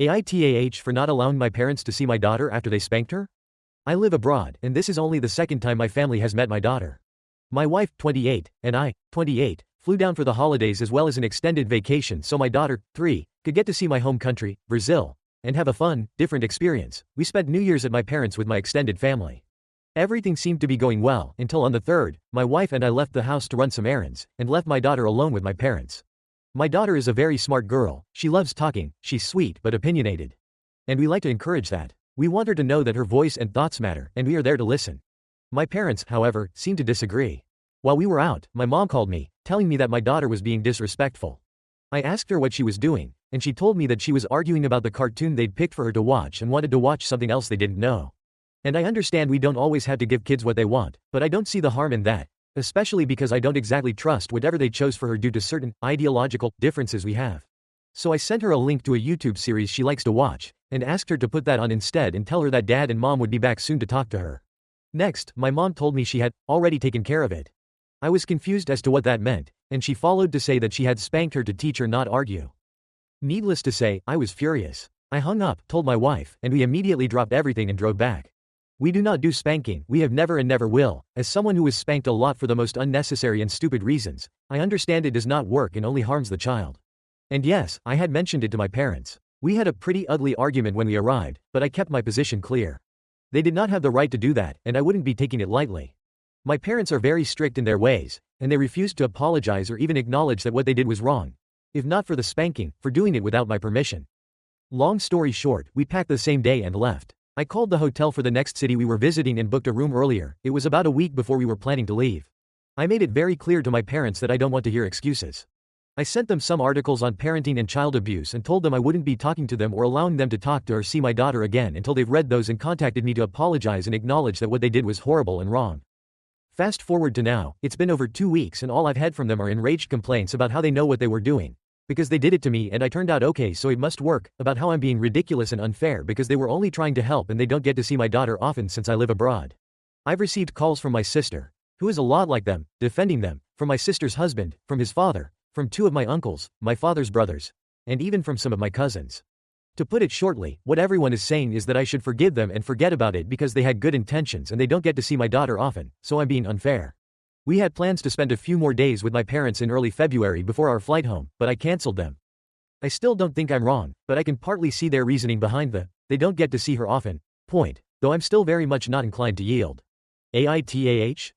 AITAH for not allowing my parents to see my daughter after they spanked her? I live abroad, and this is only the second time my family has met my daughter. My wife, 28, and I, 28, flew down for the holidays as well as an extended vacation so my daughter, 3, could get to see my home country, Brazil, and have a fun, different experience. We spent New Year's at my parents' with my extended family. Everything seemed to be going well until on the 3rd, my wife and I left the house to run some errands, and left my daughter alone with my parents. My daughter is a very smart girl, she loves talking, she's sweet but opinionated. And we like to encourage that. We want her to know that her voice and thoughts matter, and we are there to listen. My parents, however, seemed to disagree. While we were out, my mom called me, telling me that my daughter was being disrespectful. I asked her what she was doing, and she told me that she was arguing about the cartoon they'd picked for her to watch and wanted to watch something else they didn't know. And I understand we don't always have to give kids what they want, but I don't see the harm in that, especially because I don't exactly trust whatever they chose for her due to certain ideological differences we have. So I sent her a link to a YouTube series she likes to watch, and asked her to put that on instead and tell her that dad and mom would be back soon to talk to her. Next, my mom told me she had already taken care of it. I was confused as to what that meant, and she followed to say that she had spanked her to teach her not argue. Needless to say, I was furious. I hung up, told my wife, and we immediately dropped everything and drove back. We do not do spanking, we have never and never will. As someone who was spanked a lot for the most unnecessary and stupid reasons, I understand it does not work and only harms the child. And yes, I had mentioned it to my parents. We had a pretty ugly argument when we arrived, but I kept my position clear. They did not have the right to do that, and I wouldn't be taking it lightly. My parents are very strict in their ways, and they refused to apologize or even acknowledge that what they did was wrong. If not for the spanking, for doing it without my permission. Long story short, we packed the same day and left. I called the hotel for the next city we were visiting and booked a room earlier. It was about a week before we were planning to leave. I made it very clear to my parents that I don't want to hear excuses. I sent them some articles on parenting and child abuse and told them I wouldn't be talking to them or allowing them to talk to or see my daughter again until they've read those and contacted me to apologize and acknowledge that what they did was horrible and wrong. Fast forward to now, it's been over 2 weeks and all I've had from them are enraged complaints about how they know what they were doing. Because they did it to me and I turned out okay so it must work, about how I'm being ridiculous and unfair because they were only trying to help and they don't get to see my daughter often since I live abroad. I've received calls from my sister, who is a lot like them, defending them, from my sister's husband, from his father, from 2 of my uncles, my father's brothers, and even from some of my cousins. To put it shortly, what everyone is saying is that I should forgive them and forget about it because they had good intentions and they don't get to see my daughter often, so I'm being unfair. We had plans to spend a few more days with my parents in early February before our flight home, but I cancelled them. I still don't think I'm wrong, but I can partly see their reasoning behind they don't get to see her often point, though I'm still very much not inclined to yield. AITAH?